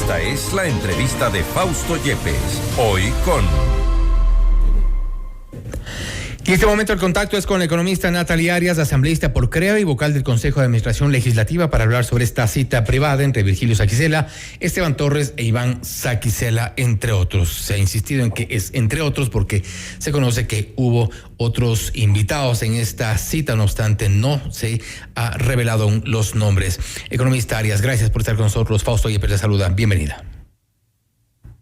Esta es la entrevista de Fausto Yepes, hoy con... En este momento el contacto es con la economista Natalia Arias, asambleísta por CREA y vocal del Consejo de Administración Legislativa, para hablar sobre esta cita privada entre Virgilio Saquicela, Esteban Torres e Iván Saquicela, entre otros. Se ha insistido en que es entre otros porque se conoce que hubo otros invitados en esta cita, no obstante no se ha revelado aún los nombres. Economista Arias, gracias por estar con nosotros. Fausto Yepes le saluda, bienvenida.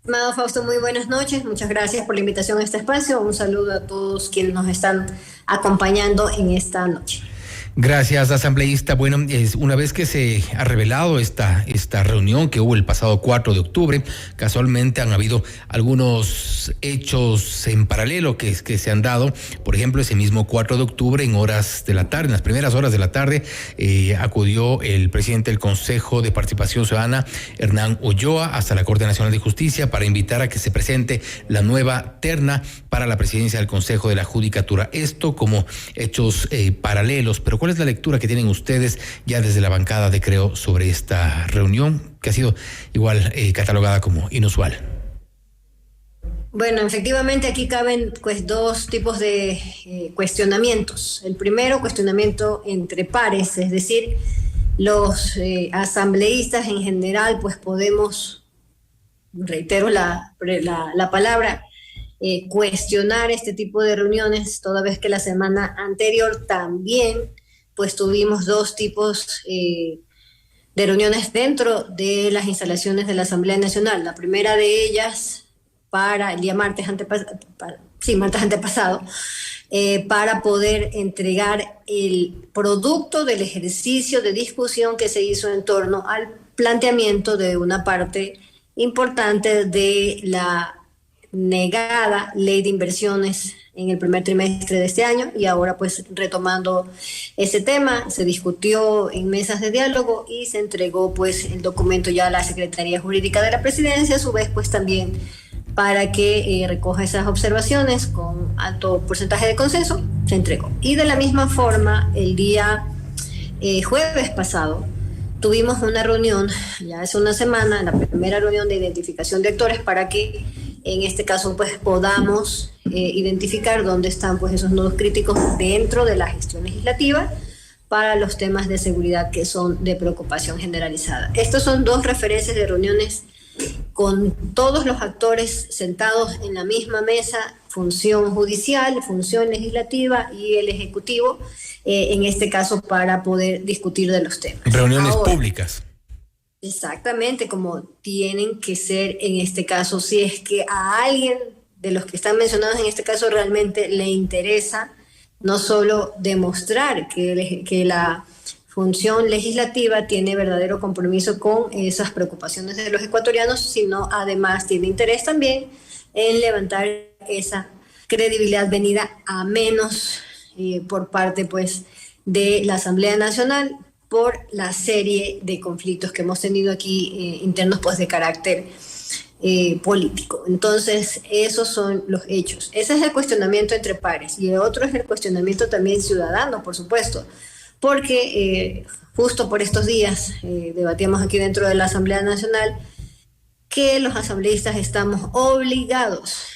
Estimado Fausto, muy buenas noches. Muchas gracias por la invitación a este espacio. Un saludo a todos quienes nos están acompañando en esta noche. Gracias, asambleísta. Bueno, una vez que se ha revelado esta reunión que hubo el pasado 4 de octubre, casualmente han habido algunos hechos en paralelo que se han dado. Por ejemplo, ese mismo 4 de octubre, en horas de la tarde, en las primeras horas de la tarde, acudió el presidente del Consejo de Participación Ciudadana, Hernán Ulloa, hasta la Corte Nacional de Justicia para invitar a que se presente la nueva terna para la presidencia del Consejo de la Judicatura. Esto como hechos paralelos, pero ¿cuál es la lectura que tienen ustedes ya desde la bancada de Creo sobre esta reunión que ha sido igual catalogada como inusual? Bueno, efectivamente aquí caben pues dos tipos de cuestionamientos. El primero, cuestionamiento entre pares, es decir, los asambleístas en general pues podemos, reitero la palabra, cuestionar este tipo de reuniones, toda vez que la semana anterior también pues tuvimos dos tipos de reuniones dentro de las instalaciones de la Asamblea Nacional. La primera de ellas para el día martes antepasado, para poder entregar el producto del ejercicio de discusión que se hizo en torno al planteamiento de una parte importante de la negada ley de inversiones en el primer trimestre de este año, y ahora pues retomando ese tema, se discutió en mesas de diálogo y se entregó pues el documento ya a la Secretaría Jurídica de la Presidencia, a su vez pues también para que recoja esas observaciones con alto porcentaje de consenso, se entregó. Y de la misma forma, el día jueves pasado, tuvimos una reunión, ya hace una semana, la primera reunión de identificación de actores para que en este caso pues podamos identificar dónde están pues esos nodos críticos dentro de la gestión legislativa para los temas de seguridad que son de preocupación generalizada. Estos son dos referencias de reuniones con todos los actores sentados en la misma mesa, función judicial, función legislativa y el ejecutivo, en este caso para poder discutir de los temas. Reuniones públicas. Exactamente, como tienen que ser en este caso, si es que a alguien de los que están mencionados en este caso realmente le interesa no solo demostrar que la función legislativa tiene verdadero compromiso con esas preocupaciones de los ecuatorianos, sino además tiene interés también en levantar esa credibilidad venida a menos por parte pues de la Asamblea Nacional, por la serie de conflictos que hemos tenido aquí internos pues de carácter político. Entonces, esos son los hechos. Ese es el cuestionamiento entre pares. Y el otro es el cuestionamiento también ciudadano, por supuesto, porque justo por estos días debatíamos aquí dentro de la Asamblea Nacional que los asambleístas estamos obligados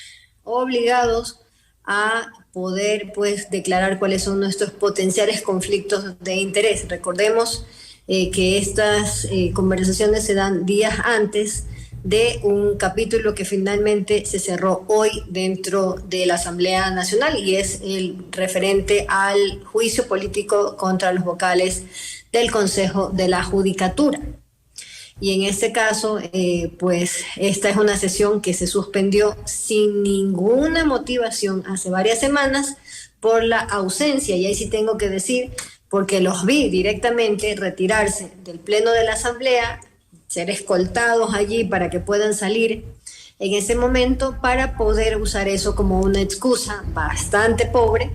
a poder pues declarar cuáles son nuestros potenciales conflictos de interés. Recordemos que estas conversaciones se dan días antes de un capítulo que finalmente se cerró hoy dentro de la Asamblea Nacional y es el referente al juicio político contra los vocales del Consejo de la Judicatura. Y en este caso, pues esta es una sesión que se suspendió sin ninguna motivación hace varias semanas por la ausencia, y ahí sí tengo que decir, porque los vi directamente retirarse del pleno de la Asamblea, ser escoltados allí para que puedan salir en ese momento para poder usar eso como una excusa bastante pobre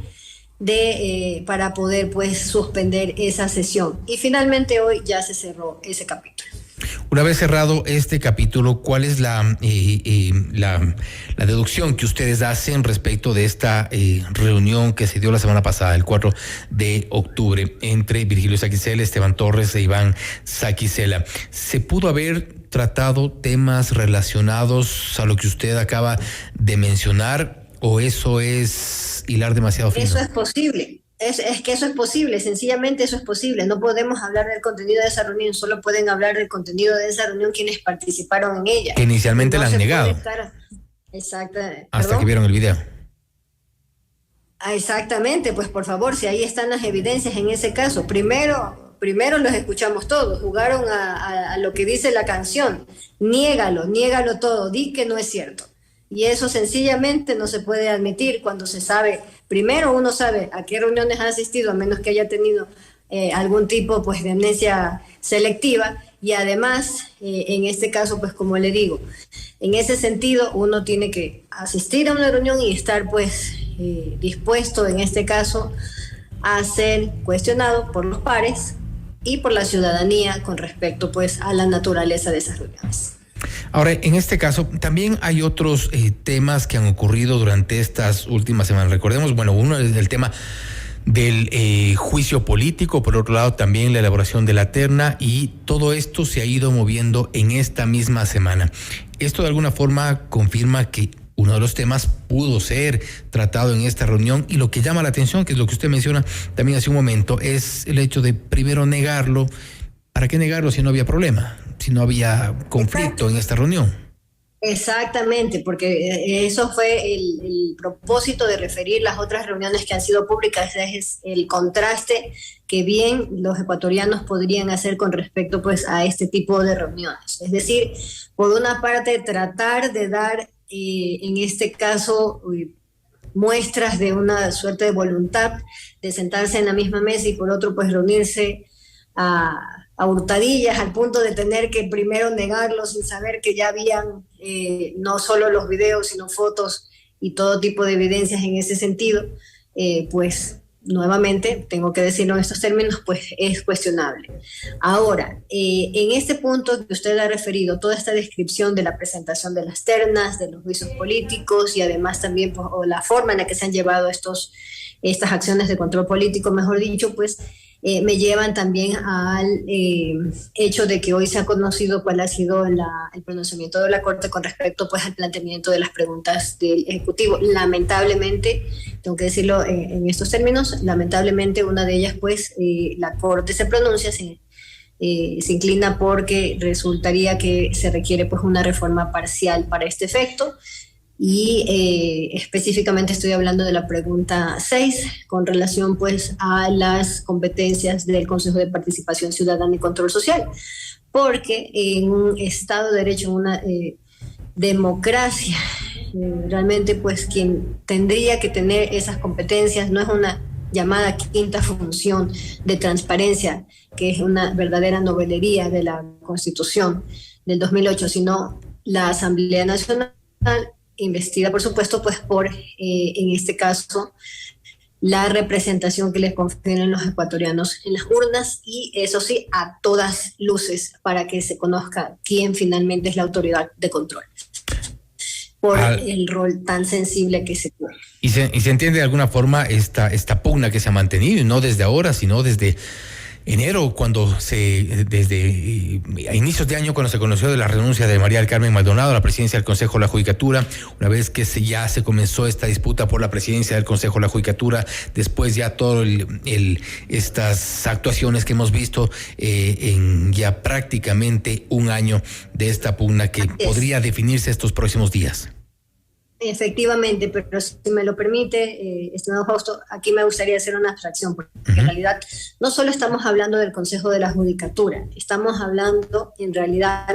para poder pues suspender esa sesión. Y finalmente hoy ya se cerró ese capítulo. Una vez cerrado este capítulo, ¿cuál es la deducción que ustedes hacen respecto de esta reunión que se dio la semana pasada, el 4 de octubre, entre Virgilio Saquicela, Esteban Torres e Iván Saquicela? ¿Se pudo haber tratado temas relacionados a lo que usted acaba de mencionar o eso es hilar demasiado fino? Eso es posible. Es que eso es posible, sencillamente eso es posible. No podemos hablar del contenido de esa reunión, solo pueden hablar del contenido de esa reunión quienes participaron en ella. Que inicialmente la han negado. Exacto. Hasta que vieron el video. Exactamente, pues por favor, si ahí están las evidencias en ese caso. Primero los escuchamos todos, jugaron a lo que dice la canción. Niégalo todo, di que no es cierto. Y eso sencillamente no se puede admitir cuando se sabe, primero uno sabe a qué reuniones ha asistido, a menos que haya tenido algún tipo pues de amnesia selectiva, y además, en este caso, pues como le digo, en ese sentido uno tiene que asistir a una reunión y estar pues dispuesto, en este caso, a ser cuestionado por los pares y por la ciudadanía con respecto pues a la naturaleza de esas reuniones. Ahora, en este caso, también hay otros temas que han ocurrido durante estas últimas semanas. Recordemos, bueno, uno es el tema del juicio político, por otro lado también la elaboración de la terna, y todo esto se ha ido moviendo en esta misma semana. Esto de alguna forma confirma que uno de los temas pudo ser tratado en esta reunión, y lo que llama la atención, que es lo que usted menciona también hace un momento, es el hecho de primero negarlo. ¿Para qué negarlo si no había problema? Si no había conflicto en esta reunión. Exactamente, porque eso fue el propósito de referir las otras reuniones que han sido públicas, es el contraste que bien los ecuatorianos podrían hacer con respecto pues a este tipo de reuniones. Es decir, por una parte tratar de dar en este caso muestras de una suerte de voluntad de sentarse en la misma mesa, y por otro pues reunirse a hurtadillas al punto de tener que primero negarlo sin saber que ya habían no solo los videos sino fotos y todo tipo de evidencias en ese sentido, pues nuevamente tengo que decirlo en estos términos, pues es cuestionable. Ahora, en este punto que usted ha referido, toda esta descripción de la presentación de las ternas, de los juicios políticos y además también pues, o la forma en la que se han llevado estas acciones de control político, mejor dicho, pues me llevan también al hecho de que hoy se ha conocido cuál ha sido el pronunciamiento de la Corte con respecto pues al planteamiento de las preguntas del Ejecutivo. Lamentablemente, tengo que decirlo en estos términos, lamentablemente una de ellas pues la Corte se pronuncia, se inclina porque resultaría que se requiere pues una reforma parcial para este efecto. Y específicamente estoy hablando de la pregunta 6 con relación pues a las competencias del Consejo de Participación Ciudadana y Control Social, porque en un Estado de Derecho, en una democracia, realmente pues quien tendría que tener esas competencias no es una llamada quinta función de transparencia, que es una verdadera novelería de la Constitución del 2008, sino la Asamblea Nacional, investida por supuesto pues por en este caso la representación que les confieren los ecuatorianos en las urnas, y eso sí a todas luces para que se conozca quién finalmente es la autoridad de control por el rol tan sensible que se tiene. Y se entiende de alguna forma esta pugna que se ha mantenido, y no desde ahora sino desde enero, desde a inicios de año, cuando se conoció de la renuncia de María del Carmen Maldonado a la presidencia del Consejo de la Judicatura, una vez que ya se comenzó esta disputa por la presidencia del Consejo de la Judicatura, después ya todo estas actuaciones que hemos visto en ya prácticamente un año de esta pugna que podría definirse estos próximos días. Efectivamente, pero si me lo permite, estimado Fausto, aquí me gustaría hacer una abstracción, porque en realidad no solo estamos hablando del Consejo de la Judicatura, estamos hablando en realidad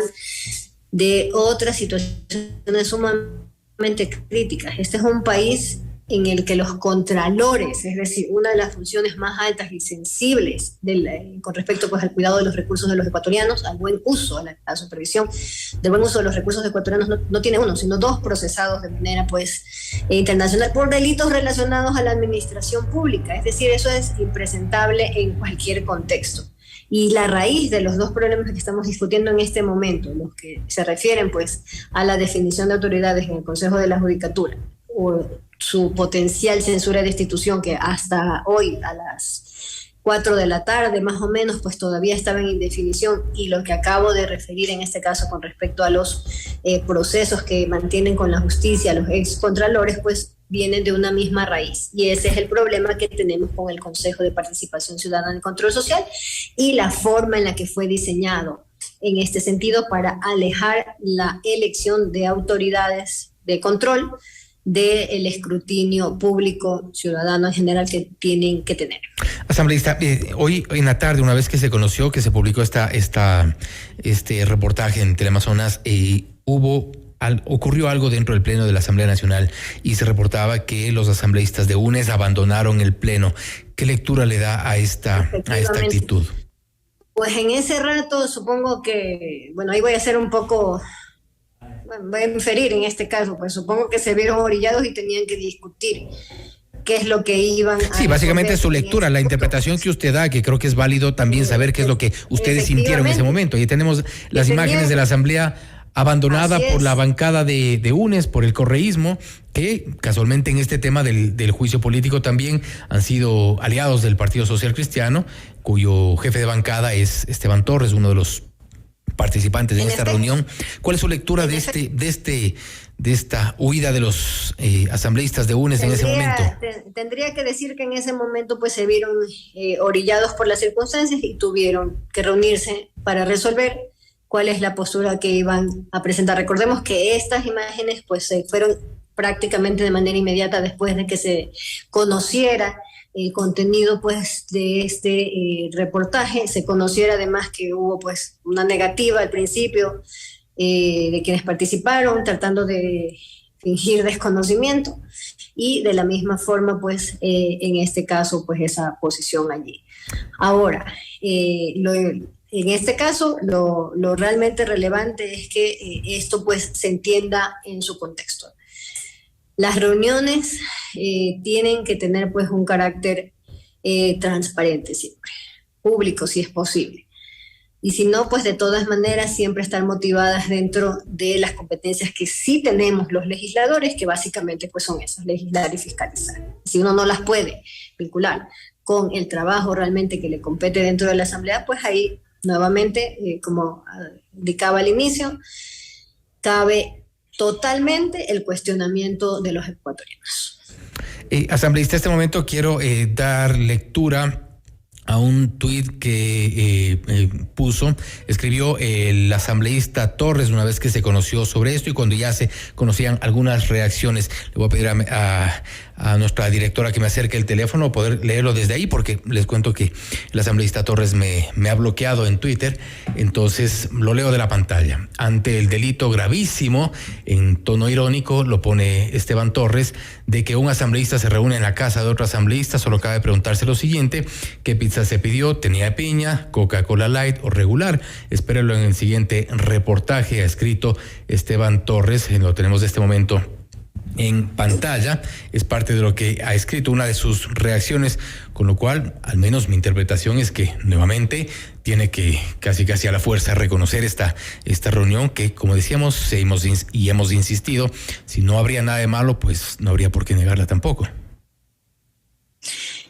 de otras situaciones sumamente críticas. Este es un país en el que los contralores, es decir, una de las funciones más altas y sensibles con respecto pues, al cuidado de los recursos de los ecuatorianos, al buen uso, a la supervisión del buen uso de los recursos ecuatorianos, no tiene uno, sino dos procesados de manera pues, internacional por delitos relacionados a la administración pública. Es decir, eso es impresentable en cualquier contexto. Y la raíz de los dos problemas que estamos discutiendo en este momento, los que se refieren pues a la definición de autoridades en el Consejo de la Judicatura, o su potencial censura de destitución, que hasta hoy a las 4 de la tarde más o menos pues todavía estaba en indefinición, y lo que acabo de referir en este caso con respecto a los procesos que mantienen con la justicia los excontralores, pues vienen de una misma raíz, y ese es el problema que tenemos con el Consejo de Participación Ciudadana y Control Social y la forma en la que fue diseñado en este sentido para alejar la elección de autoridades de control del escrutinio público ciudadano en general que tienen que tener. Asambleísta, hoy en la tarde, una vez que se conoció, que se publicó este reportaje en Teleamazonas, ocurrió algo dentro del Pleno de la Asamblea Nacional y se reportaba que los asambleístas de UNES abandonaron el Pleno. ¿Qué lectura le da a esta actitud? Pues en ese rato supongo que, bueno, ahí voy a hacer un poco... Bueno, voy a inferir en este caso, pues supongo que se vieron orillados y tenían que discutir qué es lo que iban a... Sí, básicamente su lectura, la interpretación que usted da, que creo que es válido también saber qué es lo que ustedes sintieron en ese momento. Y tenemos las imágenes de la asamblea abandonada por la bancada de UNES, por el correísmo, que casualmente en este tema del juicio político también han sido aliados del Partido Social Cristiano, cuyo jefe de bancada es Esteban Torres, uno de los participantes en esta reunión. ¿Cuál es su lectura de esta huida de los asambleístas de UNES en ese momento? Tendría que decir que en ese momento pues se vieron orillados por las circunstancias y tuvieron que reunirse para resolver cuál es la postura que iban a presentar. Recordemos que estas imágenes pues se fueron prácticamente de manera inmediata después de que se conociera el contenido pues de este reportaje. Se conociera además que hubo pues una negativa al principio de quienes participaron, tratando de fingir desconocimiento, y de la misma forma pues en este caso pues esa posición allí. Ahora, en este caso lo realmente relevante es que esto pues se entienda en su contexto. Las reuniones tienen que tener pues un carácter transparente siempre, público si es posible. Y si no, pues de todas maneras siempre estar motivadas dentro de las competencias que sí tenemos los legisladores, que básicamente pues son esas, legislar y fiscalizar. Si uno no las puede vincular con el trabajo realmente que le compete dentro de la Asamblea, pues ahí nuevamente, como indicaba al inicio, cabe totalmente el cuestionamiento de los ecuatorianos. Asambleísta, en este momento quiero dar lectura a un tuit que escribió el asambleísta Torres una vez que se conoció sobre esto y cuando ya se conocían algunas reacciones. Le voy a pedir a nuestra directora que me acerque el teléfono, poder leerlo desde ahí, porque les cuento que el asambleísta Torres me ha bloqueado en Twitter, entonces lo leo de la pantalla. Ante el delito gravísimo, en tono irónico, lo pone Esteban Torres, de que un asambleísta se reúne en la casa de otro asambleísta, solo cabe preguntarse lo siguiente: ¿qué pizza se pidió? ¿Tenía piña, Coca-Cola Light o regular? Espérenlo en el siguiente reportaje, ha escrito Esteban Torres, lo tenemos de este momento en pantalla, es parte de lo que ha escrito, una de sus reacciones, con lo cual, al menos mi interpretación es que nuevamente tiene que casi a la fuerza reconocer esta reunión que, como decíamos, hemos insistido, si no habría nada de malo, pues no habría por qué negarla tampoco.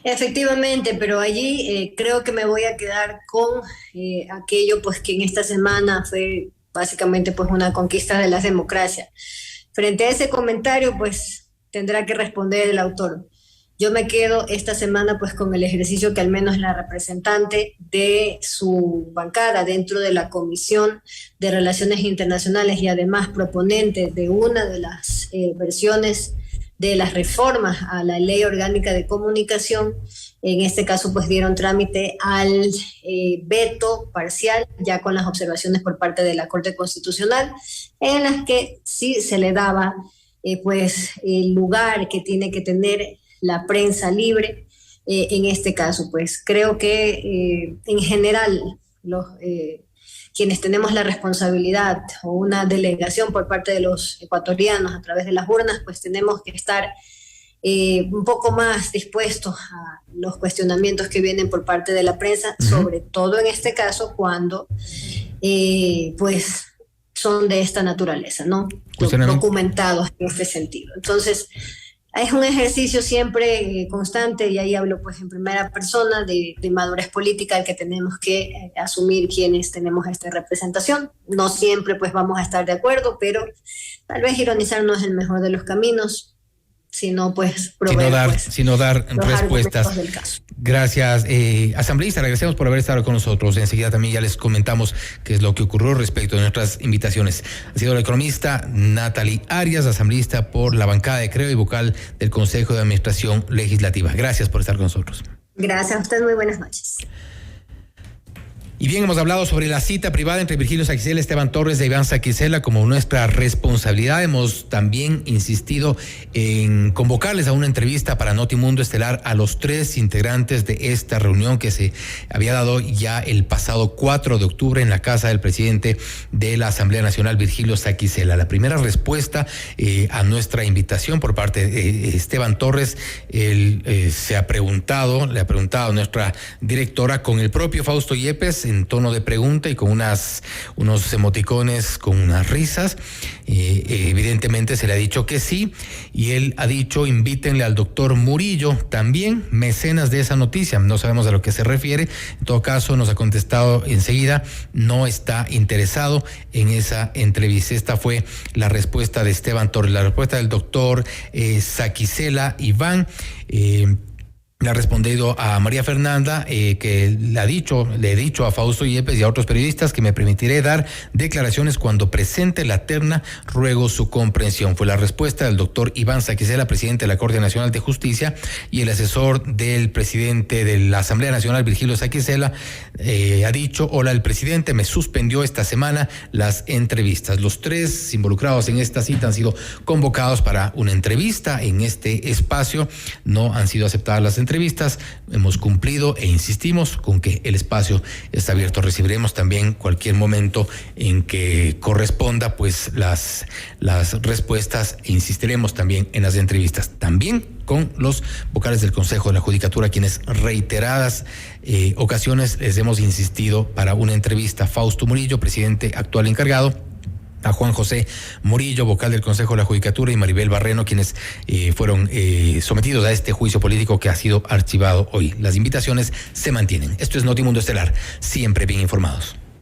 Efectivamente, pero allí creo que me voy a quedar con aquello pues que en esta semana fue básicamente pues una conquista de la democracia. Frente a ese comentario, pues tendrá que responder el autor. Yo me quedo esta semana pues con el ejercicio que al menos la representante de su bancada dentro de la Comisión de Relaciones Internacionales y además proponente de una de las versiones de las reformas a la Ley Orgánica de Comunicación, en este caso pues dieron trámite al veto parcial, ya con las observaciones por parte de la Corte Constitucional, en las que sí se le daba pues el lugar que tiene que tener la prensa libre. En este caso pues creo que en general quienes tenemos la responsabilidad o una delegación por parte de los ecuatorianos a través de las urnas, pues tenemos que estar un poco más dispuestos a los cuestionamientos que vienen por parte de la prensa, sobre todo en este caso cuando pues son de esta naturaleza, ¿no? Documentados en este sentido. Entonces, es un ejercicio siempre constante, y ahí hablo pues en primera persona de madurez política, el que tenemos que asumir quienes tenemos esta representación. No siempre pues vamos a estar de acuerdo, pero tal vez ironizar no es el mejor de los caminos, sino pues proveer, sino dar respuestas del caso. Gracias, asambleísta, le agradecemos por haber estado con nosotros. Enseguida también ya les comentamos qué es lo que ocurrió respecto de nuestras invitaciones. Ha sido la economista Natalie Arias, asambleísta por la bancada de Creo y vocal del Consejo de Administración Legislativa. Gracias por estar con nosotros. Gracias a usted, muy buenas noches. Y bien, hemos hablado sobre la cita privada entre Virgilio Saquicela, Esteban Torres e Iván Saquicela como nuestra responsabilidad. Hemos también insistido en convocarles a una entrevista para Notimundo Estelar a los 3 integrantes de esta reunión que se había dado ya el pasado 4 de octubre en la casa del presidente de la Asamblea Nacional, Virgilio Saquicela. La primera respuesta a nuestra invitación por parte de Esteban Torres, él le ha preguntado a nuestra directora con el propio Fausto Yepes en tono de pregunta y con unos emoticones con unas risas. Evidentemente se le ha dicho que sí, y él ha dicho: invítenle al doctor Murillo, también mecenas de esa noticia. No sabemos a lo que se refiere. En todo caso, nos ha contestado enseguida, no está interesado en esa entrevista. Esta fue la respuesta de Esteban Torres. La respuesta del doctor Saquicela Iván le ha respondido a María Fernanda, que le he dicho a Fausto Yepes y a otros periodistas que me permitiré dar declaraciones cuando presente la terna, ruego su comprensión. Fue la respuesta del doctor Iván Saquicela, presidente de la Corte Nacional de Justicia, y el asesor del presidente de la Asamblea Nacional, Virgilio Saquicela, ha dicho: hola, el presidente me suspendió esta semana las entrevistas. Los 3 involucrados en esta cita han sido convocados para una entrevista en este espacio. No han sido aceptadas las entrevistas. Hemos cumplido e insistimos con que el espacio está abierto. Recibiremos también cualquier momento en que corresponda pues las respuestas, e insistiremos también en las entrevistas, también con los vocales del Consejo de la Judicatura, quienes reiteradas ocasiones les hemos insistido para una entrevista. Fausto Murillo, presidente actual encargado, a Juan José Murillo, vocal del Consejo de la Judicatura, y Maribel Barreno, quienes fueron sometidos a este juicio político que ha sido archivado hoy. Las invitaciones se mantienen. Esto es Notimundo Estelar, siempre bien informados.